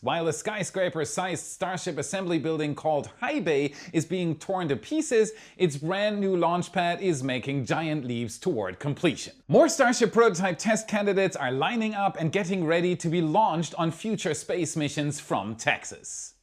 While a skyscraper-sized Starship assembly building called Highbay is being torn to pieces, its brand new launch pad is making giant leaps toward completion. More Starship prototype test candidates are lining up and getting ready to be launched on future space missions from Texas.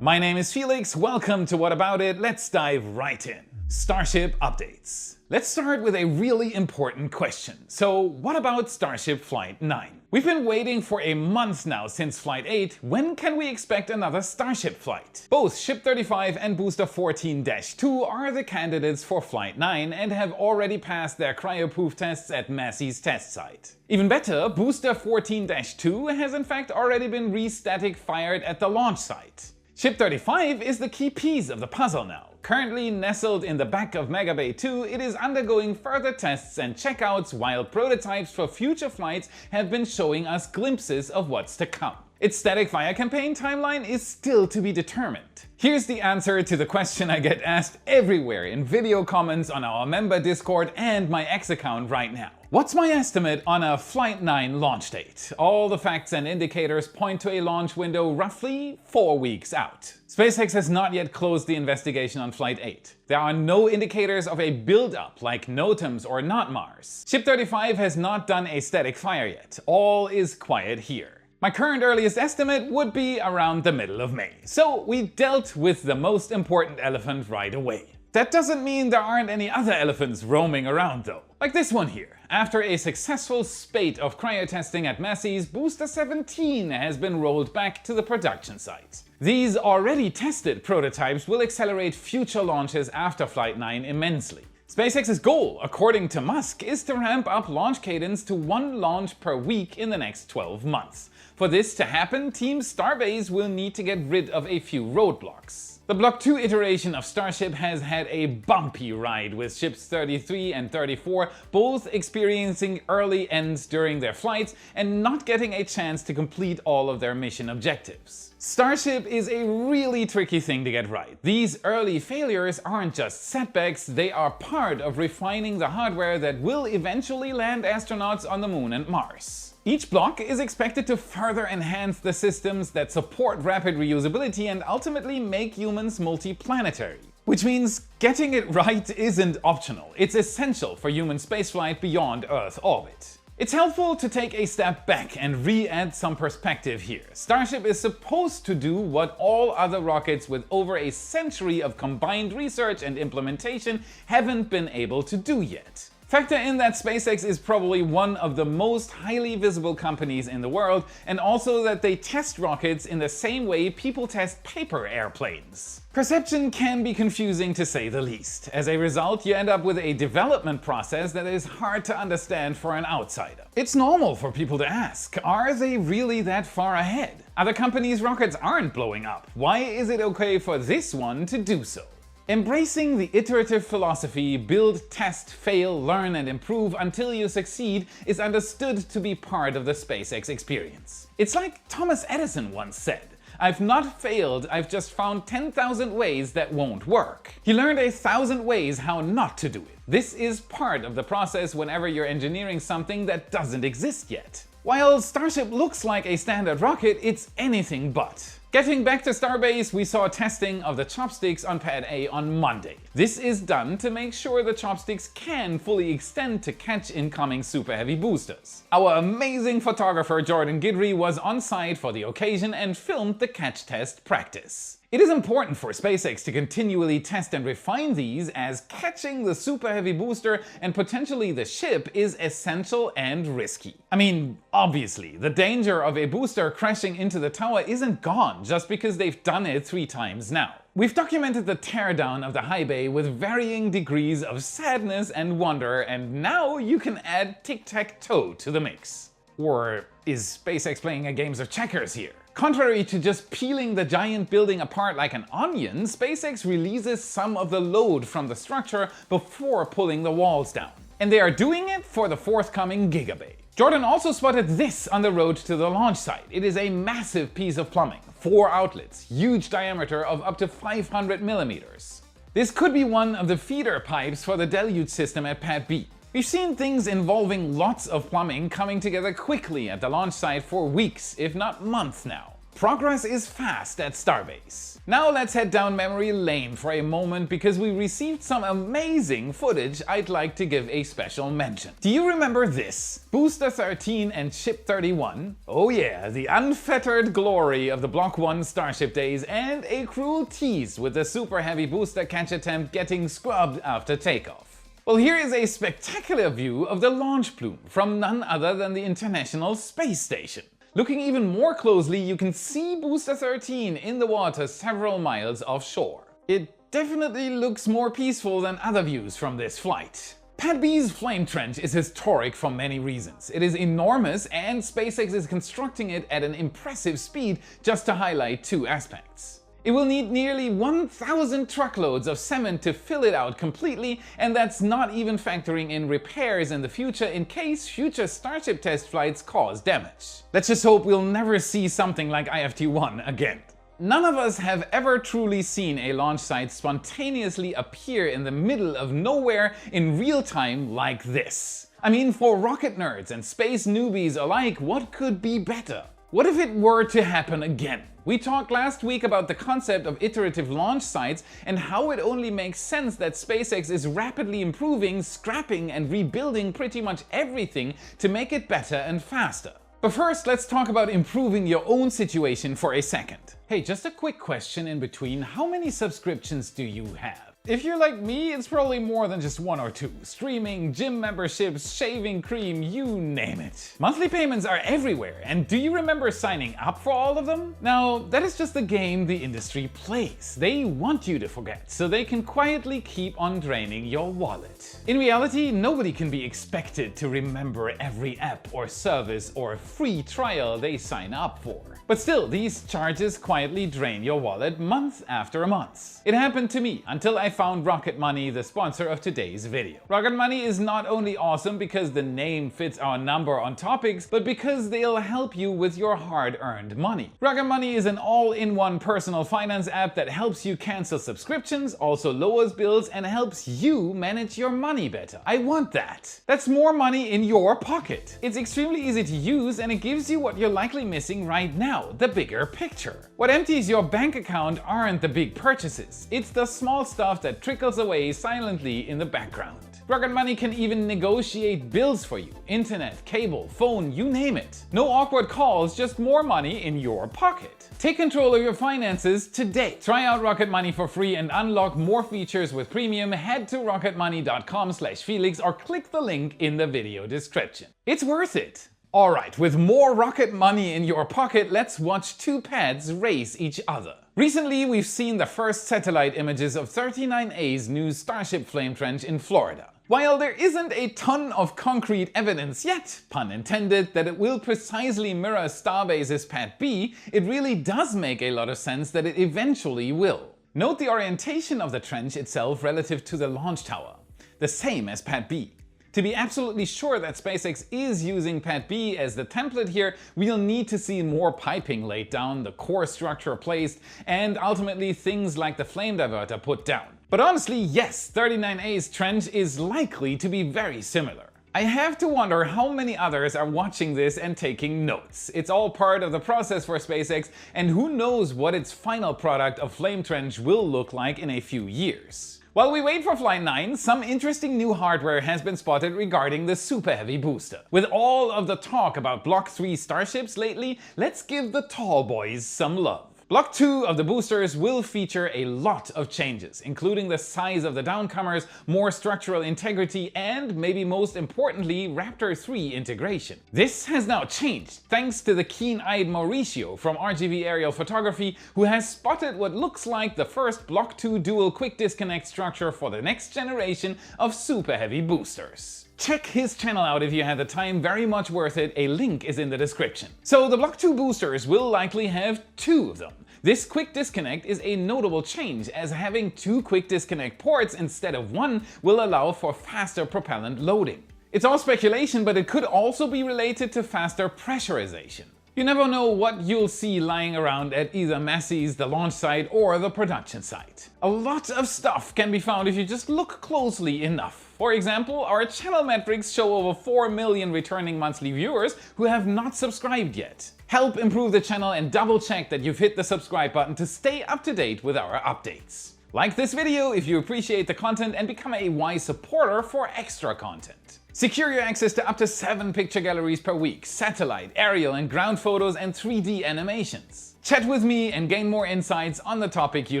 My name is Felix, welcome to What About It, let's dive right in. Starship updates. Let's start with a really important question. So what about Starship Flight 9? We've been waiting for a month now since Flight 8. When can we expect another Starship flight? Both Ship 35 and Booster 14-2 are the candidates for Flight 9 and have already passed their cryo-proof tests at Massey's test site. Even better, Booster 14-2 has in fact already been re-static fired at the launch site. Ship 35 is the key piece of the puzzle now. Currently nestled in the back of Mega Bay 2, it is undergoing further tests and checkouts while prototypes for future flights have been showing us glimpses of what's to come. Its static fire campaign timeline is still to be determined. Here's the answer to the question I get asked everywhere in video comments on our member Discord and my X account right now. What's my estimate on a Flight 9 launch date? All the facts and indicators point to a launch window roughly 4 weeks out. SpaceX has not yet closed the investigation on Flight 8. There are no indicators of a build-up like NOTAMs or NOTMARS. Ship 35 has not done a static fire yet. All is quiet here. My current earliest estimate would be around the middle of May. So we dealt with the most important elephant right away. That doesn't mean there aren't any other elephants roaming around though. Like this one here. After a successful spate of cryo testing at Massey's, Booster 17 has been rolled back to the production site. These already tested prototypes will accelerate future launches after Flight 9 immensely. SpaceX's goal, according to Musk, is to ramp up launch cadence to 1 launch per week in the next 12 months. For this to happen, Team Starbase will need to get rid of a few roadblocks. The Block 2 iteration of Starship has had a bumpy ride with ships 33 and 34 both experiencing early ends during their flights and not getting a chance to complete all of their mission objectives. Starship is a really tricky thing to get right. These early failures aren't just setbacks, they are part of refining the hardware that will eventually land astronauts on the Moon and Mars. Each block is expected to further enhance the systems that support rapid reusability and ultimately make humans multi-planetary. Which means getting it right isn't optional, it's essential for human spaceflight beyond Earth orbit. It's helpful to take a step back and re-add some perspective here. Starship is supposed to do what all other rockets with over a century of combined research and implementation haven't been able to do yet. Factor in that SpaceX is probably one of the most highly visible companies in the world, and also that they test rockets in the same way people test paper airplanes. Perception can be confusing to say the least. As a result, you end up with a development process that is hard to understand for an outsider. It's normal for people to ask, are they really that far ahead? Other companies' rockets aren't blowing up. Why is it okay for this one to do so? Embracing the iterative philosophy, build, test, fail, learn and improve until you succeed is understood to be part of the SpaceX experience. It's like Thomas Edison once said, "I've not failed, I've just found 10,000 ways that won't work." He learned 1,000 ways how not to do it. This is part of the process whenever you're engineering something that doesn't exist yet. While Starship looks like a standard rocket, it's anything but. Getting back to Starbase, we saw testing of the chopsticks on Pad A on Monday. This is done to make sure the chopsticks can fully extend to catch incoming super heavy boosters. Our amazing photographer Jordan Guidry was on site for the occasion and filmed the catch test practice. It is important for SpaceX to continually test and refine these, as catching the super heavy booster and potentially the ship is essential and risky. I mean, obviously, the danger of a booster crashing into the tower isn't gone just because they've done it 3 times now. We've documented the teardown of the Highbay with varying degrees of sadness and wonder, and now you can add tic-tac-toe to the mix. Or is SpaceX playing a game of checkers here? Contrary to just peeling the giant building apart like an onion, SpaceX releases some of the load from the structure before pulling the walls down. And they are doing it for the forthcoming Gigabay. Jordan also spotted this on the road to the launch site. It is a massive piece of plumbing, 4 outlets, huge diameter of up to 500 millimeters. This could be one of the feeder pipes for the deluge system at Pad B. We've seen things involving lots of plumbing coming together quickly at the launch site for weeks, if not months now. Progress is fast at Starbase. Now let's head down memory lane for a moment because we received some amazing footage I'd like to give a special mention. Do you remember this? Booster 13 and Ship 31? Oh yeah, the unfettered glory of the Block 1 Starship days and a cruel tease with the super heavy booster catch attempt getting scrubbed after takeoff. Well, here is a spectacular view of the launch plume from none other than the International Space Station. Looking even more closely, you can see Booster 13 in the water several miles offshore. It definitely looks more peaceful than other views from this flight. Pad B's flame trench is historic for many reasons. It is enormous and SpaceX is constructing it at an impressive speed, just to highlight two aspects. It will need nearly 1,000 truckloads of cement to fill it out completely, and that's not even factoring in repairs in the future in case future Starship test flights cause damage. Let's just hope we'll never see something like IFT-1 again. None of us have ever truly seen a launch site spontaneously appear in the middle of nowhere in real time like this. I mean, for rocket nerds and space newbies alike, what could be better? What if it were to happen again? We talked last week about the concept of iterative launch sites and how it only makes sense that SpaceX is rapidly improving, scrapping and rebuilding pretty much everything to make it better and faster. But first, let's talk about improving your own situation for a second. Hey, just a quick question in between. How many subscriptions do you have? If you're like me, it's probably more than just one or two. Streaming, gym memberships, shaving cream, you name it. Monthly payments are everywhere, and do you remember signing up for all of them? Now, that is just the game the industry plays. They want you to forget, so they can quietly keep on draining your wallet. In reality, nobody can be expected to remember every app or service or free trial they sign up for. But still, these charges quietly drain your wallet month after month. It happened to me until I found Rocket Money, the sponsor of today's video. Rocket Money is not only awesome because the name fits our number on topics, but because they'll help you with your hard-earned money. Rocket Money is an all-in-one personal finance app that helps you cancel subscriptions, also lowers bills, and helps you manage your money better. I want that. That's more money in your pocket. It's extremely easy to use and it gives you what you're likely missing right now, the bigger picture. What empties your bank account aren't the big purchases. It's the small stuff that trickles away silently in the background. Rocket Money can even negotiate bills for you. Internet, cable, phone, you name it. No awkward calls, just more money in your pocket. Take control of your finances today. Try out Rocket Money for free and unlock more features with premium. Head to rocketmoney.com/Felix or click the link in the video description. It's worth it. Alright, with more Rocket Money in your pocket, let's watch two pads race each other. Recently, we've seen the first satellite images of 39A's new Starship flame trench in Florida. While there isn't a ton of concrete evidence yet, pun intended, that it will precisely mirror Starbase's Pad B, it really does make a lot of sense that it eventually will. Note the orientation of the trench itself relative to the launch tower, the same as Pad B. To be absolutely sure that SpaceX is using Pad B as the template here, we'll need to see more piping laid down, the core structure placed, and ultimately things like the flame diverter put down. But honestly, yes, 39A's trench is likely to be very similar. I have to wonder how many others are watching this and taking notes. It's all part of the process for SpaceX, and who knows what its final product of flame trench will look like in a few years. While we wait for Flight 9, some interesting new hardware has been spotted regarding the Super Heavy booster. With all of the talk about Block 3 Starships lately, let's give the tall boys some love. Block 2 of the boosters will feature a lot of changes, including the size of the downcomers, more structural integrity, and maybe most importantly, Raptor 3 integration. This has now changed thanks to the keen-eyed Mauricio from RGV Aerial Photography, who has spotted what looks like the first Block 2 dual quick disconnect structure for the next generation of Super Heavy boosters. Check his channel out if you have the time, very much worth it, a link is in the description. So the Block 2 boosters will likely have two of them. This quick disconnect is a notable change, as having two quick disconnect ports instead of one will allow for faster propellant loading. It's all speculation, but it could also be related to faster pressurization. You never know what you'll see lying around at either Massey's, the launch site, or the production site. A lot of stuff can be found if you just look closely enough. For example, our channel metrics show over 4 million returning monthly viewers who have not subscribed yet. Help improve the channel and double check that you've hit the subscribe button to stay up to date with our updates. Like this video if you appreciate the content and become a wise supporter for extra content. Secure your access to up to 7 picture galleries per week, satellite, aerial and ground photos and 3D animations. Chat with me and gain more insights on the topic you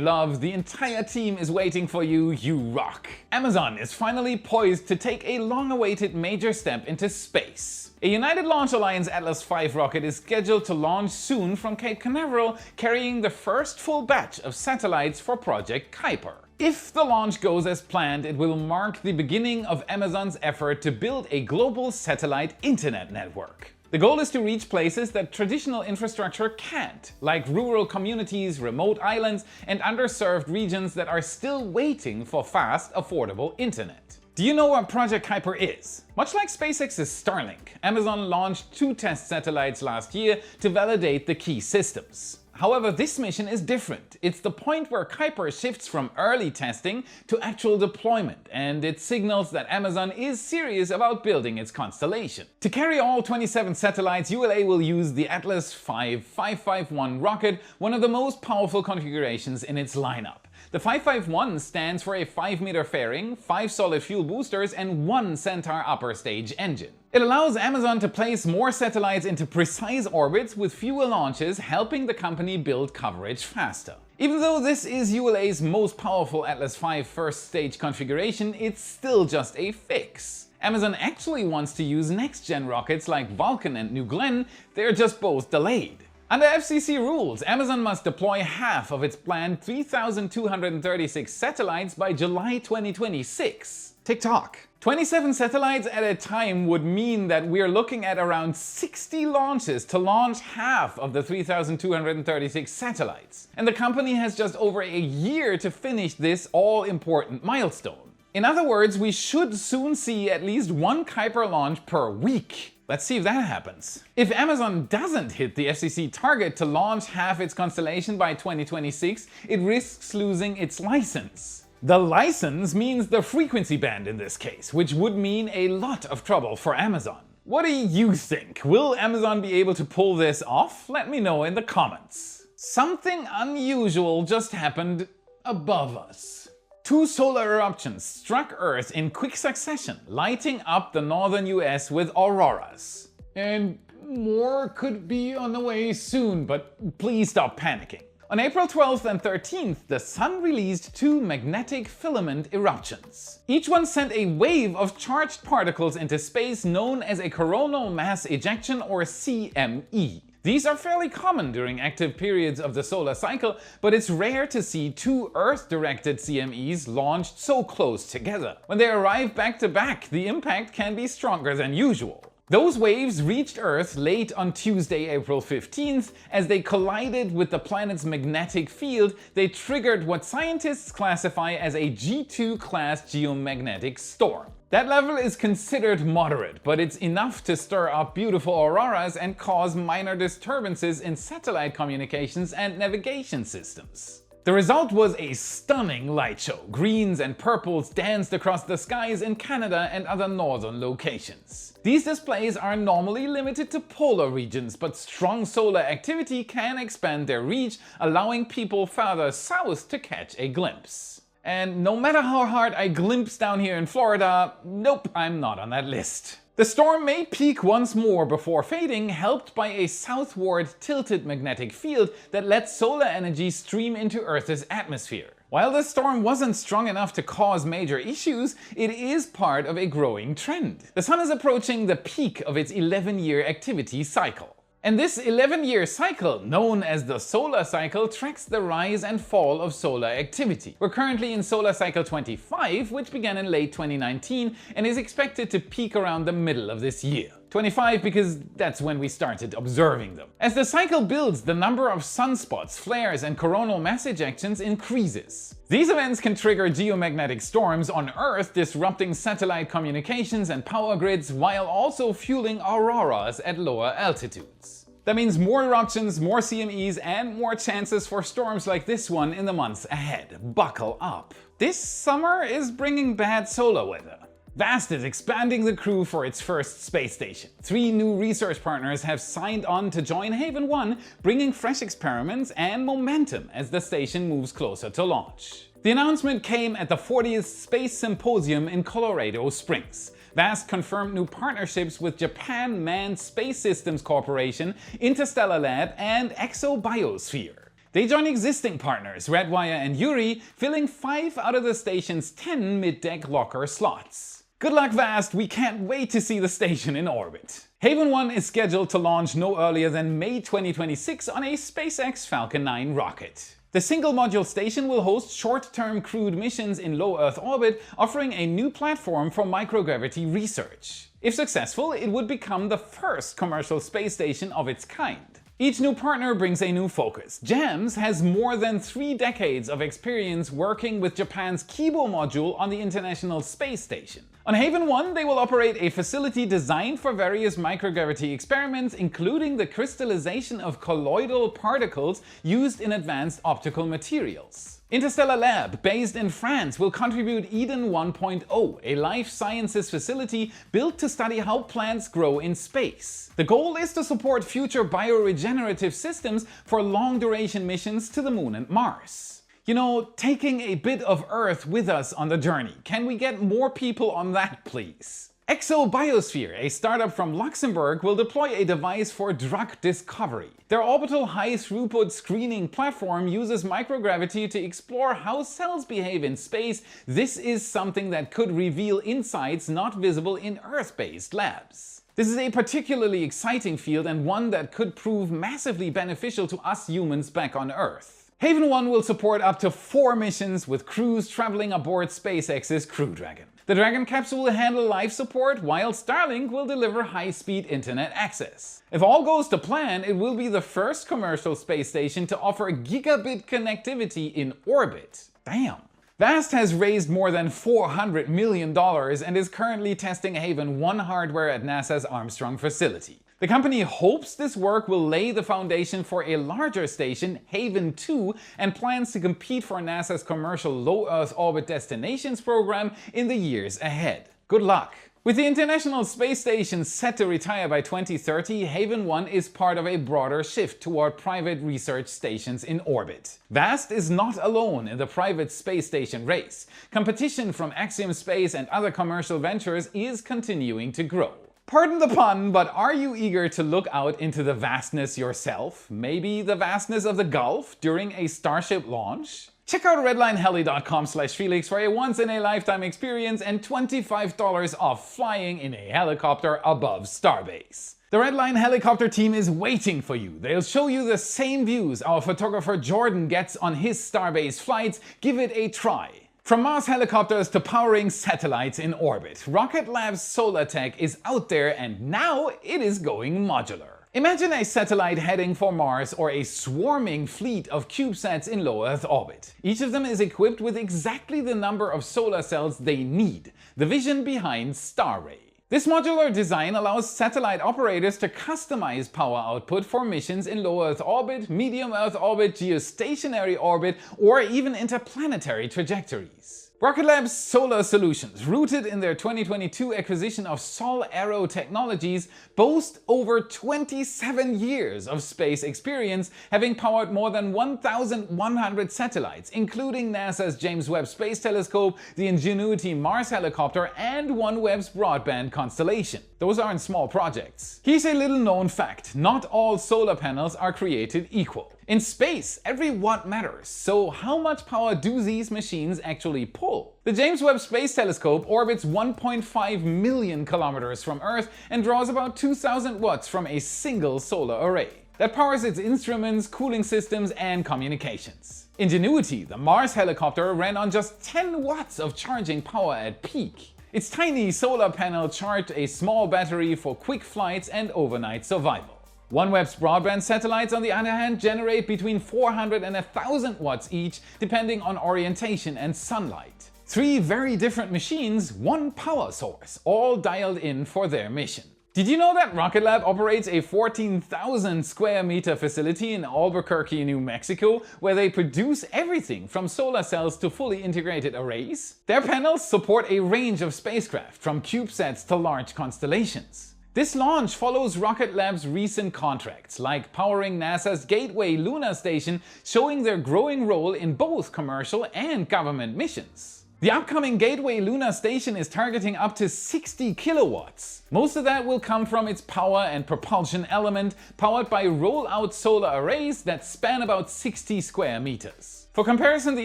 love. The entire team is waiting for you. You rock! Amazon is finally poised to take a long-awaited major step into space. A United Launch Alliance Atlas V rocket is scheduled to launch soon from Cape Canaveral, carrying the first full batch of satellites for Project Kuiper. If the launch goes as planned, it will mark the beginning of Amazon's effort to build a global satellite internet network. The goal is to reach places that traditional infrastructure can't, like rural communities, remote islands, and underserved regions that are still waiting for fast, affordable internet. Do you know what Project Kuiper is? Much like SpaceX's Starlink, Amazon launched 2 test satellites last year to validate the key systems. However, this mission is different. It's the point where Kuiper shifts from early testing to actual deployment, and it signals that Amazon is serious about building its constellation. To carry all 27 satellites, ULA will use the Atlas V 551 rocket, one of the most powerful configurations in its lineup. The 551 stands for a 5-meter fairing, 5 solid fuel boosters and 1 Centaur upper stage engine. It allows Amazon to place more satellites into precise orbits with fewer launches, helping the company build coverage faster. Even though this is ULA's most powerful Atlas V first stage configuration, it's still just a fix. Amazon actually wants to use next-gen rockets like Vulcan and New Glenn, they're just both delayed. Under FCC rules, Amazon must deploy half of its planned 3,236 satellites by July 2026. Tick-tock. 27 satellites at a time would mean that we're looking at around 60 launches to launch half of the 3,236 satellites. And the company has just over a year to finish this all-important milestone. In other words, we should soon see at least 1 Kuiper launch per week. Let's see if that happens. If Amazon doesn't hit the FCC target to launch half its constellation by 2026, it risks losing its license. The license means the frequency band in this case, which would mean a lot of trouble for Amazon. What do you think? Will Amazon be able to pull this off? Let me know in the comments. Something unusual just happened above us. 2 solar eruptions struck Earth in quick succession, lighting up the northern US with auroras. And more could be on the way soon, but please stop panicking. On April 12th and 13th, the Sun released 2 magnetic filament eruptions. Each one sent a wave of charged particles into space known as a coronal mass ejection, or CME. These are fairly common during active periods of the solar cycle, but it's rare to see 2 Earth-directed CMEs launched so close together. When they arrive back to back, the impact can be stronger than usual. Those waves reached Earth late on Tuesday, April 15th. As they collided with the planet's magnetic field, they triggered what scientists classify as a G2 class geomagnetic storm. That level is considered moderate, but it's enough to stir up beautiful auroras and cause minor disturbances in satellite communications and navigation systems. The result was a stunning light show. Greens and purples danced across the skies in Canada and other northern locations. These displays are normally limited to polar regions, but strong solar activity can expand their reach, allowing people farther south to catch a glimpse. And no matter how hard I glimpse down here in Florida, nope, I'm not on that list. The storm may peak once more before fading, helped by a southward tilted magnetic field that lets solar energy stream into Earth's atmosphere. While the storm wasn't strong enough to cause major issues, it is part of a growing trend. The Sun is approaching the peak of its 11-year activity cycle. And this 11-year cycle, known as the solar cycle, tracks the rise and fall of solar activity. We're currently in solar cycle 25, which began in late 2019 and is expected to peak around the middle of this year. 25 because that's when we started observing them. As the cycle builds, the number of sunspots, flares and coronal mass ejections increases. These events can trigger geomagnetic storms on Earth, disrupting satellite communications and power grids while also fueling auroras at lower altitudes. That means more eruptions, more CMEs, and more chances for storms like this one in the months ahead. Buckle up. This summer is bringing bad solar weather. Vast is expanding the crew for its first space station. 3 new research partners have signed on to join Haven 1, bringing fresh experiments and momentum as the station moves closer to launch. The announcement came at the 40th Space Symposium in Colorado Springs. Vast confirmed new partnerships with Japan Manned Space Systems Corporation, Interstellar Lab, and ExoBiosphere. They join existing partners, Redwire and Guidry, filling 5 out of the station's 10 mid-deck locker slots. Good luck, Vast, we can't wait to see the station in orbit. Haven 1 is scheduled to launch no earlier than May 2026 on a SpaceX Falcon 9 rocket. The single-module station will host short-term crewed missions in low Earth orbit, offering a new platform for microgravity research. If successful, it would become the first commercial space station of its kind. Each new partner brings a new focus. JAMS has more than 3 decades of experience working with Japan's Kibo module on the International Space Station. On Haven 1, they will operate a facility designed for various microgravity experiments, including the crystallization of colloidal particles used in advanced optical materials. Interstellar Lab, based in France, will contribute Eden 1.0, a life sciences facility built to study how plants grow in space. The goal is to support future bioregenerative systems for long-duration missions to the Moon and Mars. You know, taking a bit of Earth with us on the journey. Can we get more people on that, please? ExoBiosphere, a startup from Luxembourg, will deploy a device for drug discovery. Their orbital high-throughput screening platform uses microgravity to explore how cells behave in space. This is something that could reveal insights not visible in Earth-based labs. This is a particularly exciting field and one that could prove massively beneficial to us humans back on Earth. Haven 1 will support up to 4 missions with crews traveling aboard SpaceX's Crew Dragon. The Dragon capsule will handle life support, while Starlink will deliver high-speed internet access. If all goes to plan, it will be the first commercial space station to offer gigabit connectivity in orbit. Damn. Vast has raised more than $400 million and is currently testing Haven 1 hardware at NASA's Armstrong facility. The company hopes this work will lay the foundation for a larger station, Haven 2, and plans to compete for NASA's commercial low Earth orbit destinations program in the years ahead. Good luck! With the International Space Station set to retire by 2030, Haven 1 is part of a broader shift toward private research stations in orbit. Vast is not alone in the private space station race. Competition from Axiom Space and other commercial ventures is continuing to grow. Pardon the pun, but are you eager to look out into the vastness yourself? Maybe the vastness of the Gulf during a Starship launch? Check out redlineheli.com/Felix for a once-in-a-lifetime experience and $25 off flying in a helicopter above Starbase. The Redline helicopter team is waiting for you. They'll show you the same views our photographer Jordan gets on his Starbase flights. Give it a try. From Mars helicopters to powering satellites in orbit, Rocket Lab's solar tech is out there and now it is going modular. Imagine a satellite heading for Mars or a swarming fleet of CubeSats in low Earth orbit. Each of them is equipped with exactly the number of solar cells they need, the vision behind StarRay. This modular design allows satellite operators to customize power output for missions in low Earth orbit, medium Earth orbit, geostationary orbit, or even interplanetary trajectories. Rocket Lab's solar solutions, rooted in their 2022 acquisition of Sol Aero Technologies, boast over 27 years of space experience, having powered more than 1,100 satellites, including NASA's James Webb Space Telescope, the Ingenuity Mars helicopter, and OneWeb's broadband constellation. Those aren't small projects. Here's a little known fact: not all solar panels are created equal. In space, every watt matters, so how much power do these machines actually pull? The James Webb Space Telescope orbits 1.5 million kilometers from Earth and draws about 2,000 watts from a single solar array. That powers its instruments, cooling systems, and communications. Ingenuity, the Mars helicopter, ran on just 10 watts of charging power at peak. Its tiny solar panel charged a small battery for quick flights and overnight survival. OneWeb's broadband satellites, on the other hand, generate between 400 and 1,000 watts each, depending on orientation and sunlight. 3 very different machines, one power source, all dialed in for their mission. Did you know that Rocket Lab operates a 14,000 square meter facility in Albuquerque, New Mexico, where they produce everything from solar cells to fully integrated arrays? Their panels support a range of spacecraft, from CubeSats to large constellations. This launch follows Rocket Lab's recent contracts, like powering NASA's Gateway lunar station, showing their growing role in both commercial and government missions. The upcoming Gateway lunar station is targeting up to 60 kilowatts. Most of that will come from its power and propulsion element, powered by roll-out solar arrays that span about 60 square meters. For comparison, the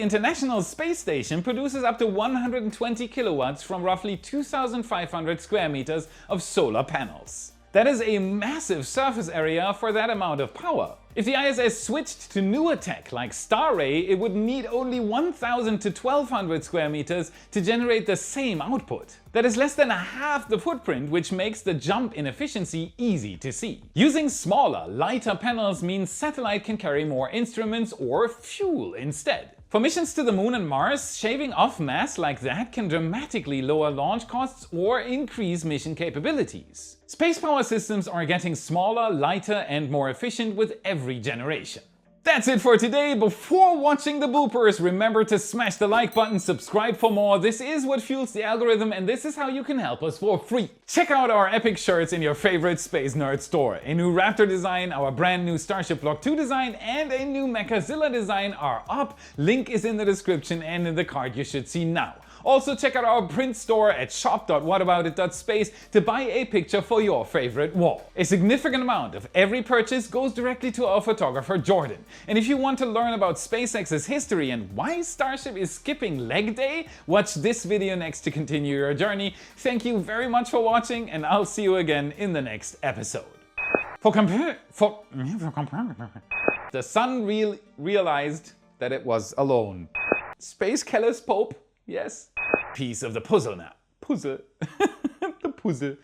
International Space Station produces up to 120 kilowatts from roughly 2,500 square meters of solar panels. That is a massive surface area for that amount of power. If the ISS switched to newer tech like Starray, it would need only 1,000 to 1,200 square meters to generate the same output. That is less than half the footprint, which makes the jump in efficiency easy to see. Using smaller, lighter panels means satellite can carry more instruments or fuel instead. For missions to the Moon and Mars, shaving off mass like that can dramatically lower launch costs or increase mission capabilities. Space power systems are getting smaller, lighter, and more efficient with every generation. That's it for today. Before watching the bloopers, remember to smash the like button, subscribe for more. This is what fuels the algorithm, and this is how you can help us for free. Check out our epic shirts in your favorite Space Nerd store. A new Raptor design, our brand new Starship Block 2 design, and a new Mechazilla design are up. Link is in the description and in the card you should see now. Also check out our print store at shop.whataboutit.space to buy a picture for your favorite wall. A significant amount of every purchase goes directly to our photographer Jordan. And if you want to learn about SpaceX's history and why Starship is skipping leg day, watch this video next to continue your journey. Thank you very much for watching, and I'll see you again in the next episode. The sun realized that it was alone. Space telescope. Yes. Piece of the puzzle now. Puzzle. The puzzle.